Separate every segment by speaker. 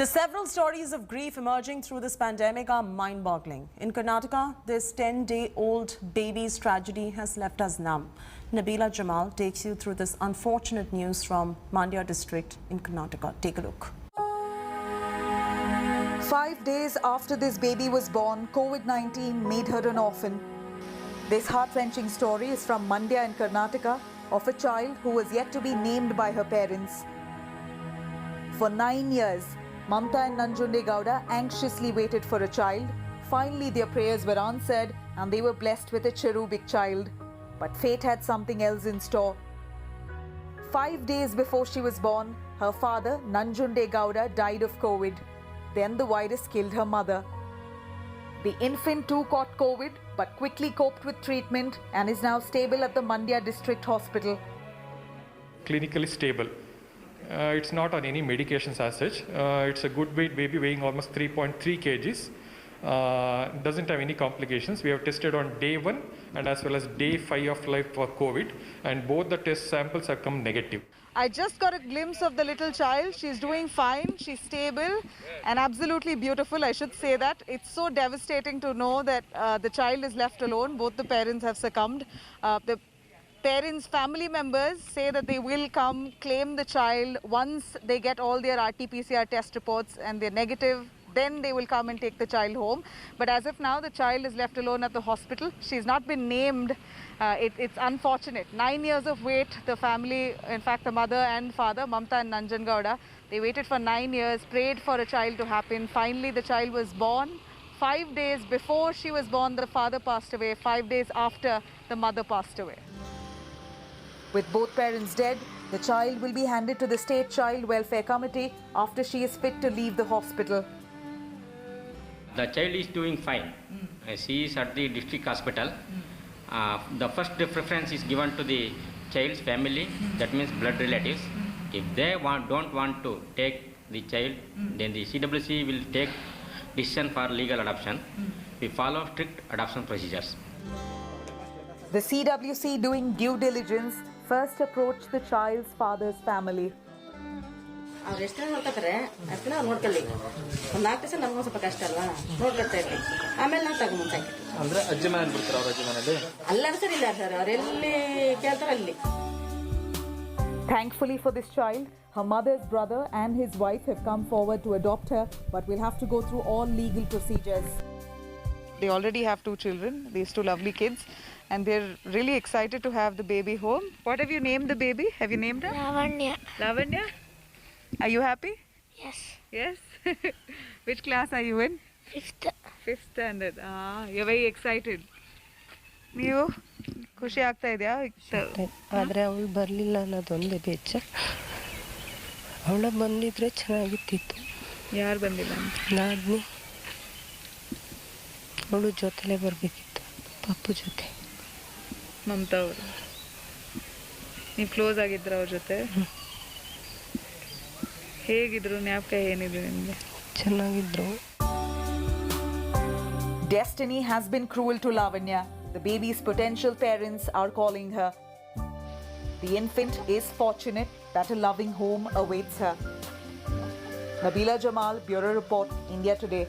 Speaker 1: The several stories of grief emerging through this pandemic are mind-boggling. In Karnataka, this 10-day-old baby's tragedy has left us numb. Nabila Jamal takes you through this unfortunate news from Mandya district in Karnataka. Take a look.
Speaker 2: 5 days after this baby was born, COVID-19 made her an orphan. This heart-wrenching story is from Mandya in Karnataka of a child who was yet to be named by her parents. For 9 years, Mamta and Nanjunde Gowda anxiously waited for a child. Finally, their prayers were answered and they were blessed with a cherubic child. But fate had something else in store. 5 days before she was born, her father, Nanjunde Gowda, died of COVID. Then the virus killed her mother. The infant too caught COVID but quickly coped with treatment and is now stable at the Mandya district hospital.
Speaker 3: Clinically stable. It's not on any medications as such. It's a good weight baby weighing almost 3.3 kgs. Doesn't have any complications. We have tested on day 1 and as well as day 5 of life for COVID, and both the test samples have come negative.
Speaker 2: I just got a glimpse of the little child. She's doing fine, she's stable and absolutely beautiful, I should say that. It's so devastating to know that the child is left alone. Both the parents have succumbed. The parents' family members say that they will come claim the child once they get all their RT-PCR test reports and they're negative. Then they will come and take the child home. But as of now, the child is left alone at the hospital. She's not been named. It's unfortunate. 9 years of wait. The family, in fact, the mother and father, Mamta and Nanjan Gowda, they waited for 9 years, prayed for a child to happen. Finally, the child was born. 5 days before she was born, the father passed away. 5 days after, the mother passed away. With both parents dead, the child will be handed to the State Child Welfare Committee after she is fit to leave the hospital.
Speaker 4: The child is doing fine. She is at the district hospital. The first preference is given to the child's family, that means blood relatives. If they don't want to take the child, then the CWC will take decision for legal adoption. We follow strict adoption procedures.
Speaker 2: The CWC, doing due diligence, first approached the child's father's family.
Speaker 5: ಅವ್ರು ಎಷ್ಟು ನೋಡ್ಕೊತಾರೆ ಅಷ್ಟು ನಾವು ನೋಡ್ಕೊಳ್ಳಿ ಒಂದು 4 ದಿವಸ ನಮಗೂ ಸ್ವಲ್ಪ ಕಷ್ಟ ಅಲ್ವಾ ನೋಡ್ಕೊಳ್ತಾ ಇರ್ತೀವಿ ಆಮೇಲೆ ನಾವು ತಗೊಂಡು ಸಾಕಿರ್ತೀವಿ
Speaker 6: ಅಂದ್ರೆ ಅಜ್ಜಿ ಮನೇಲಿ ಬಿಡ್ತಾರೆ ಅವ್ರ ಅಜ್ಜಿ ಮನೇಲಿ
Speaker 5: ಅಲ್ಲ ಸರ್ ಇಲ್ಲ ಸರ್ ಅವರೆಲ್ಲಿ ಕೇಳ್ತಾರೆ ಅಲ್ಲಿ.
Speaker 2: Thankfully for this child, her mother's brother and his wife have come forward to adopt her, but will have to go through all legal procedures. They already have 2 children, these 2 lovely kids, and they're really excited to have the baby home. What have you named the baby? Have you named her?
Speaker 7: Lavanya.
Speaker 2: Lavanya? Are you happy?
Speaker 7: Yes.
Speaker 2: Yes? Which class are you in?
Speaker 7: 5th.
Speaker 2: 5th standard. You're very excited. ನೀವು ಖುಷಿ ಆಗ್ತಾ ಇದೆಯಾ?
Speaker 8: ಆದರೆ ಅವಳು ಬರಲಿಲ್ಲ ಅನ್ನೋದೊಂದೇ ಬೇಜ. ಅವಳು ಬಂದಿದ್ರೆ ಚೆನ್ನಾಗಿತ್ತಿತ್ತು.
Speaker 2: ಯಾರು ಬಂದಿಲ್ಲ?
Speaker 8: ನಾದ್ನಿ. ಅವಳು ಜೊತೆಲೇ ಬರಬೇಕಿತ್ತು, ಪಪ್ಪು ಜೊತೆ.
Speaker 2: ಮಮತಾ ಅವರು. ನೀವು ಕ್ಲೋಸ್ ಆಗಿದ್ರ ಅವ್ರ ಜೊತೆ? ಹೇಗಿದ್ರು, ಜ್ಞಾಪಕ ಏನಿದೆ ನಿಮಗೆ?
Speaker 8: ಚೆನ್ನಾಗಿದ್ರು.
Speaker 2: Destiny has been cruel to Lavanya. The baby's potential parents are calling her. The infant is fortunate that a loving home awaits her. Nabila Jamal, Bureau Report, India Today.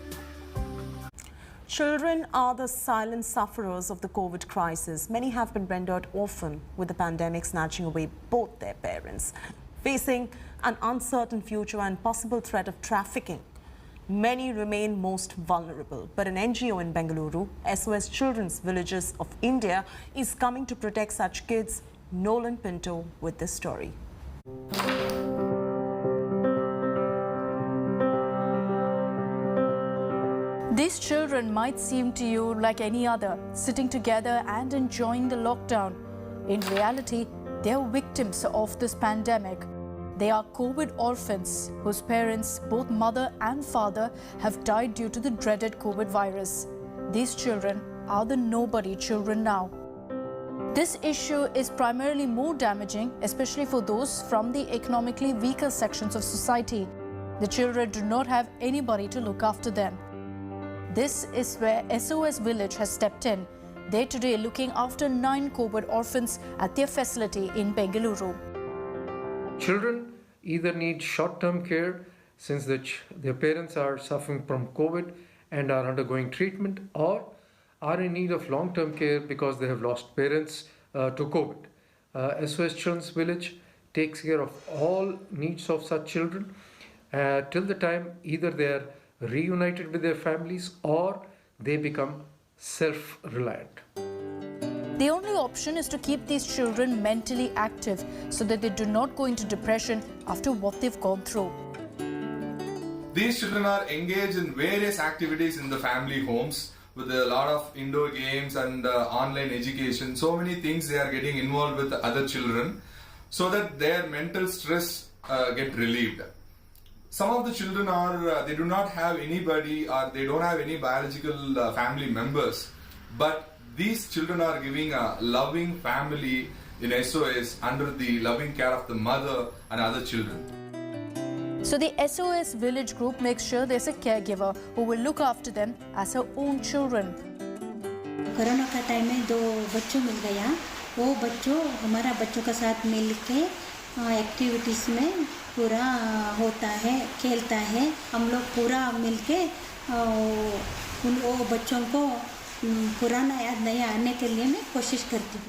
Speaker 1: Children are the silent sufferers of the COVID crisis. Many have been rendered orphan, with the pandemic snatching away both their parents. Facing an uncertain future and possible threat of trafficking, many remain most vulnerable. But an NGO in Bengaluru, SOS Children's Villages of India, is coming to protect such kids. Nolan Pinto with this story.
Speaker 9: These children might seem to you like any other, sitting together and enjoying the lockdown. In reality, they are victims of this pandemic. They are COVID orphans whose parents, both mother and father, have died due to the dreaded COVID virus. These children are the nobody children now. This issue is primarily more damaging, especially for those from the economically weaker sections of society. The children do not have anybody to look after them. This is where SOS Village has stepped in. They today looking after 9 COVID orphans at their facility in Bengaluru.
Speaker 10: Children either need short-term care,
Speaker 7: since their parents are suffering from COVID and are undergoing treatment, or are in need of long-term care because they have lost parents to COVID. SOS Children's Village takes care of all needs of such children till the time either they are reunited with their families or they become self-reliant.
Speaker 9: The only option is to keep these children mentally active so that they do not go into depression after what they've gone through.
Speaker 10: These children are engaged in various activities in the family homes with a lot of indoor games and online education. So many things they are getting involved with other children so that their mental stress get relieved. Some of the children are, they do not have anybody or they don't have any biological family members, but these children are giving a loving family in SOS under the loving care of the mother and other children.
Speaker 9: So the SOS Village group makes sure there's a caregiver who will look after them as her own children.
Speaker 11: Corona का time में 2 बच्चों मिल गया, वो बच्चों हमारा बच्चों के साथ मिल के एक्टिविटीज़ में पूरा होता है, खेलता है, हम लोग पूरा मिल के वो बच्चों को पुराना याद नहीं आने के लिए मैं कोशिश करती हूँ.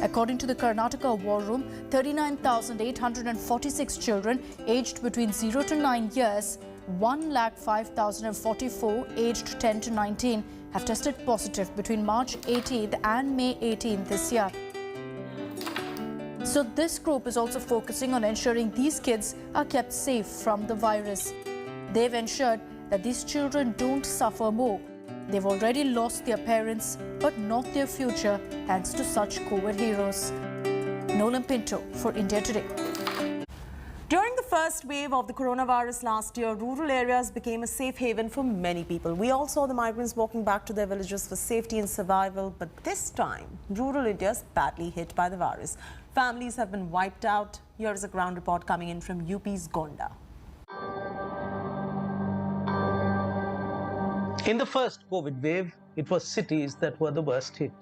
Speaker 9: According to the Karnataka War Room, 39,846 children aged between 0 to 9 years, 1,05,044 aged 10 to 19 have tested positive between March 18th and May 18th this year. So this group is also focusing on ensuring these kids are kept safe from the virus. They've ensured that these children don't suffer more. They've already lost their parents, but not their future, thanks to such COVID heroes. Nolan Pinto for India Today.
Speaker 1: During the first wave of the coronavirus last year, rural areas became a safe haven for many people. We all saw the migrants walking back to their villages for safety and survival. But this time, rural India is badly hit by the virus. Families have been wiped out. Here is a ground report coming in from UP's Gonda.
Speaker 12: In the first COVID wave, it was cities that were the worst hit,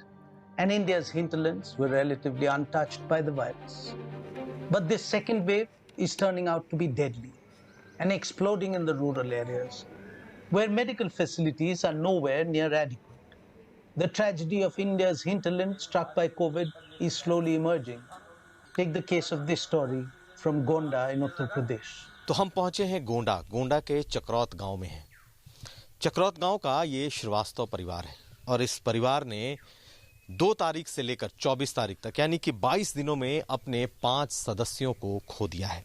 Speaker 12: and India's hinterlands were relatively untouched by the virus. But this second wave is turning out to be deadly and exploding in the rural areas, where medical facilities are nowhere near adequate. The tragedy of India's hinterland struck by COVID is slowly emerging. Take the case of this story from Gonda in Uttar Pradesh.
Speaker 13: तो हम पहुंचे हैं गोंडा के चक्रौत गांव में हैं। चक्रौत गांव का ये श्रीवास्तव परिवार है और इस परिवार ने 2 तारीख से लेकर 24 तारीख तक यानी कि 22 दिनों में अपने 5 सदस्यों को खो दिया है।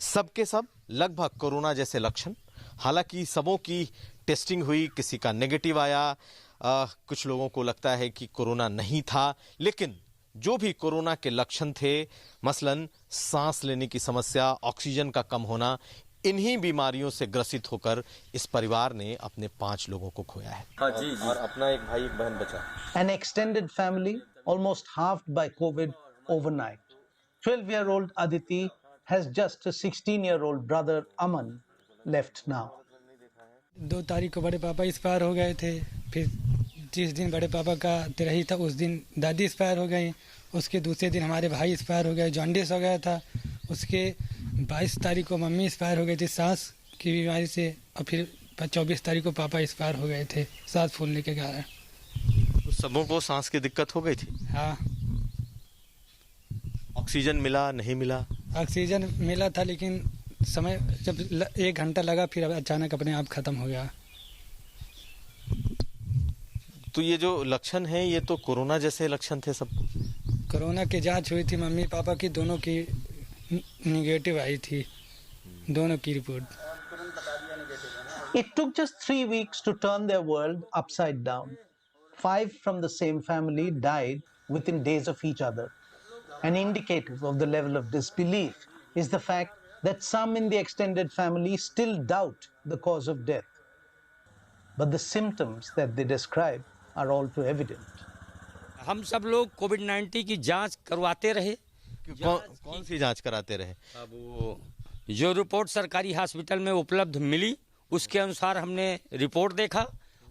Speaker 13: सबके सब लगभग कोरोना जैसे लक्षण, हालांकि सबों की टेस्टिंग हुई, किसी का नेगेटिव आया, कुछ लोगों को लगता है कि कोरोना नहीं था, लेकिन जो भी कोरोना के लक्षण थे, मसलन सांस लेने की समस्या, ऑक्सीजन का कम होना, इन्हीं बीमारियों से ग्रसित होकर इस परिवार ने अपने 5 लोगों को खोया है।
Speaker 6: हाँ जी, और अपना एक भाई एक बहन बचा।
Speaker 12: An extended family almost halved by COVID overnight. 12-year-old Aditi has just a 16-year-old brother Aman left now.
Speaker 14: 2 तारीख को बड़े पापा एक्सपायर हो गए थे, फिर जिस दिन बड़े पापा का तिरही था उस दिन दादी एक्सपायर हो गई, उसके दूसरे दिन हमारे भाई एक्सपायर हो गए, जॉन्डिस हो गया था, उसके 22 तारीख को मम्मी एक्सपायर हो गई थी सांस की बीमारी से, और फिर 24 तारीख को पापा एक्सपायर हो गए थे सांस फूलने के कारण।
Speaker 13: तो सबों को सांस की दिक्कत हो गई थी?
Speaker 14: हाँ।
Speaker 13: ऑक्सीजन मिला नहीं मिला?
Speaker 14: ऑक्सीजन मिला था, लेकिन समय जब 1 घंटा लगा फिर अचानक अपने आप खत्म हो गया।
Speaker 13: तो ये जो लक्षण हैं ये तो कोरोना जैसे लक्षण थे सब?
Speaker 14: कोरोना की जांच हुई थी, मम्मी पापा की दोनों की नेगेटिव आई थी, दोनों की report.
Speaker 12: It took just 3 weeks to turn their world upside down. 5 from the same family died within days of each other. And indicative of the level of disbelief is the fact that some in the extended family still doubt the cause of death. But the symptoms that they describe are all too evident.
Speaker 15: हम सब लोग कोविड-19 की जांच करवाते रहे।
Speaker 13: कौन सी जांच कराते रहे?
Speaker 15: अब जो रिपोर्ट सरकारी हॉस्पिटल में उपलब्ध मिली उसके अनुसार हमने रिपोर्ट देखा,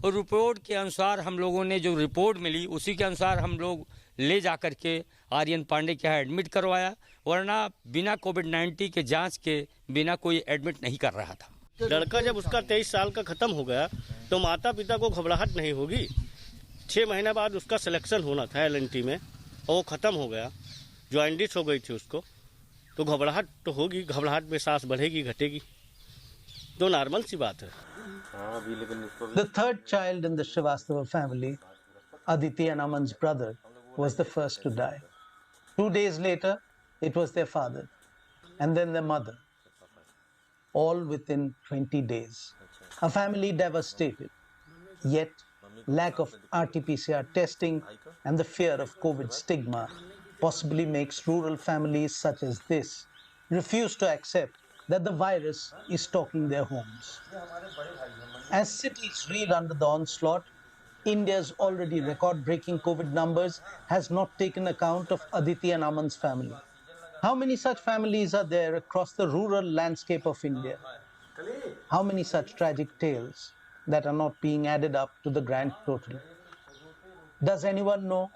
Speaker 15: और रिपोर्ट के अनुसार हम लोगों ने जो रिपोर्ट मिली उसी के अनुसार हम लोग ले जाकर के आर्यन पांडे के यहाँ एडमिट करवाया, वरना बिना कोविड-19 के जांच के बिना कोई एडमिट नहीं कर रहा था।
Speaker 16: लड़का जब उसका 23 साल का ख़त्म हो गया तो माता पिता को घबराहट नहीं होगी। 6 महीने बाद उसका सिलेक्शन होना था LNT में और वो ख़त्म हो गया, जॉइंडिस हो गई थी उसको, तो घबराहट तो होगी, घबराहट में सांस बढ़ेगी घटेगी, तो नॉर्मल सी बात है।
Speaker 12: The third child in the Srivastava family, Aditi and Aman's brother, was the first to die. 2 days later, it was their father, and then their mother, all within 20 days. A family devastated, yet lack of RT-PCR testing and the fear of COVID stigma possibly makes rural families such as this refuse to accept that the virus is stalking their homes. As cities reel under the onslaught, India's already record-breaking COVID numbers has not taken account of Aditi and Aman's family. How many such families are there across the rural landscape of India? How many such tragic tales that are not being added up to the grand total? Does anyone know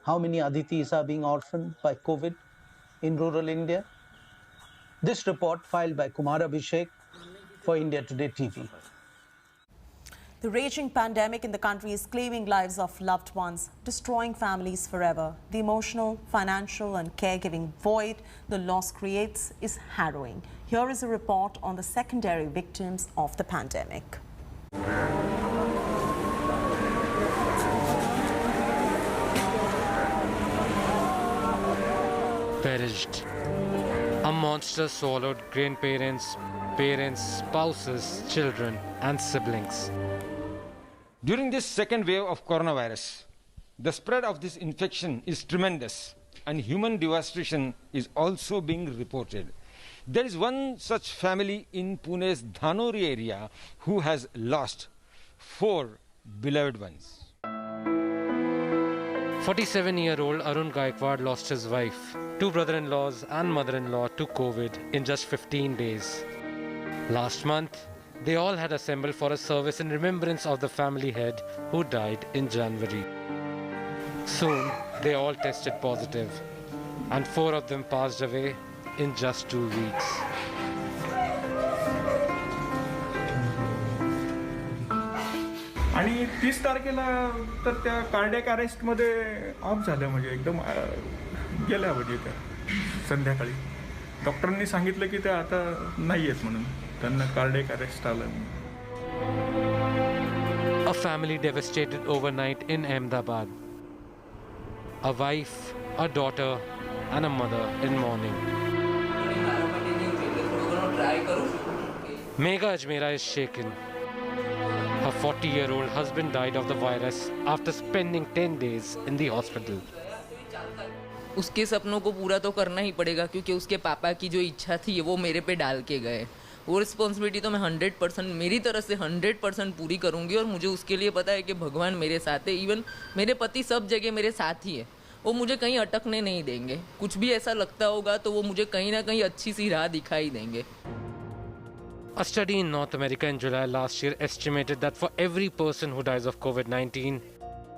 Speaker 12: how many Aditis are being orphaned by COVID in rural India? This report filed by Kumar Abhishek for India Today TV.
Speaker 1: The raging pandemic in the country is claiming lives of loved ones, destroying families forever. The emotional, financial and caregiving void the loss creates is harrowing. Here is a report on the secondary victims of the pandemic.
Speaker 17: Perished. A monster swallowed grandparents, parents, spouses, children and siblings.
Speaker 18: During this second wave of coronavirus, the spread of this infection is tremendous and human devastation is also being reported. There is one such family in Pune's Dhanori area who has lost 4 beloved ones.
Speaker 17: 47-year-old Arun Gaikwad lost his wife, 2 brother-in-laws and mother-in-law to COVID in just 15 days. Last month, they all had assembled for a service in remembrance of the family head who died in January. Soon, they all tested positive, and 4 of them passed away in just 2 weeks.
Speaker 3: आणि 30 तारखेला तर त्या cardiac अरेस्टमध्ये of झाल्या, म्हणजे एकदम गेल्या म्हणजे त्या संध्याकाळी डॉक्टरांनी सांगितलं की त्या आता नाही आहेत म्हणून, त्यांना कार्डियक अरेस्ट आलं.
Speaker 17: A family devastated overnight in Ahmedabad. A wife, a daughter and a mother in mourning. Megha Ajmera is shaken. Her 40-year-old husband died of the virus after spending 10 days in the hospital.
Speaker 19: उसके सपनों को पूरा तो करना ही पड़ेगा, क्योंकि उसके पापा की जो इच्छा थी वो मेरे पे डाल के गए. वो रिस्पॉन्सिबिलिटी तो मैं 100% मेरी तरफ से 100% पूरी करूँगी, और मुझे उसके लिए पता है कि भगवान मेरे साथ है. इवन मेरे पति सब जगह मेरे साथ ही है, वो मुझे कहीं अटकने नहीं देंगे. कुछ भी ऐसा लगता होगा तो वो मुझे कहीं ना कहीं अच्छी सी राह दिखाई देंगे.
Speaker 17: A study in North America in July last year estimated that for every person who dies of COVID-19,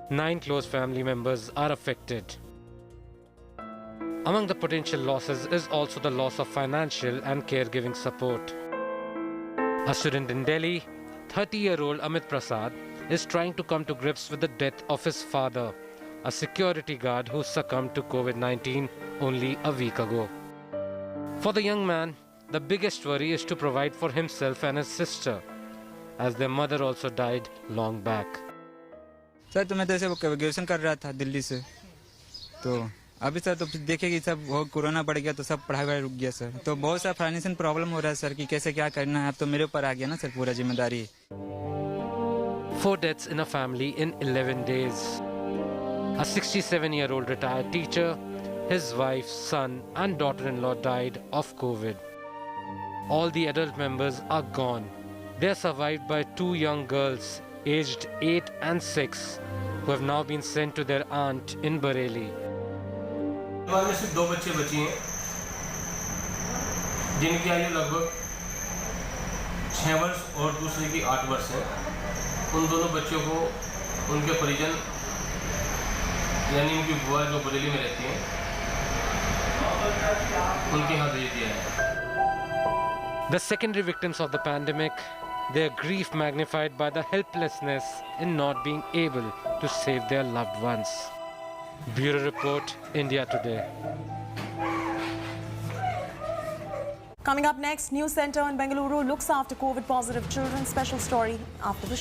Speaker 17: 9 close family members are affected. Among the potential losses is also the loss of financial and caregiving support. A student in Delhi, 30-year-old Amit Prasad, is trying to come to grips with the death of his father, a security guard who succumbed to COVID-19 only a week ago. For the young man, the biggest worry is to provide for himself and his sister, as their mother also died long back.
Speaker 20: Sir तो मैं तो ऐसे graduation कर रहा था दिल्ली से, तो अभी सर तो देखे कि सब बहुत कोरोना बढ़ गया तो सब पढ़ाई रुक गया सर. तो बहुत सा फाइनेंशियल प्रॉब्लम हो रहा है सर कि कैसे क्या करना है. अब तो मेरे ऊपर आ गया ना सर पूरा जिम्मेदारी.
Speaker 17: 4 deaths in a family in 11 days. A 67-year-old retired teacher, his wife, son and daughter-in-law died of COVID. All the adult members are gone. They are survived by 2 young girls aged 8 and 6 who have now been sent to their aunt in Bareilly.
Speaker 21: परिवार में सिर्फ 2 बच्चे बची हैं, जिनकी आयु लगभग 6 वर्ष और दूसरे की 8 वर्ष है. उन दोनों बच्चों को उनके परिजन यानी उनकी बुआ जो बरेली में रहती हैं उनके यहाँ भेज दिया है।
Speaker 17: The secondary victims of the pandemic, their grief magnified by the helplessness in not being able to save their loved ones. Bureau Report, India Today.
Speaker 1: Coming up next, News Centre in Bengaluru looks after COVID-positive children. Special story after the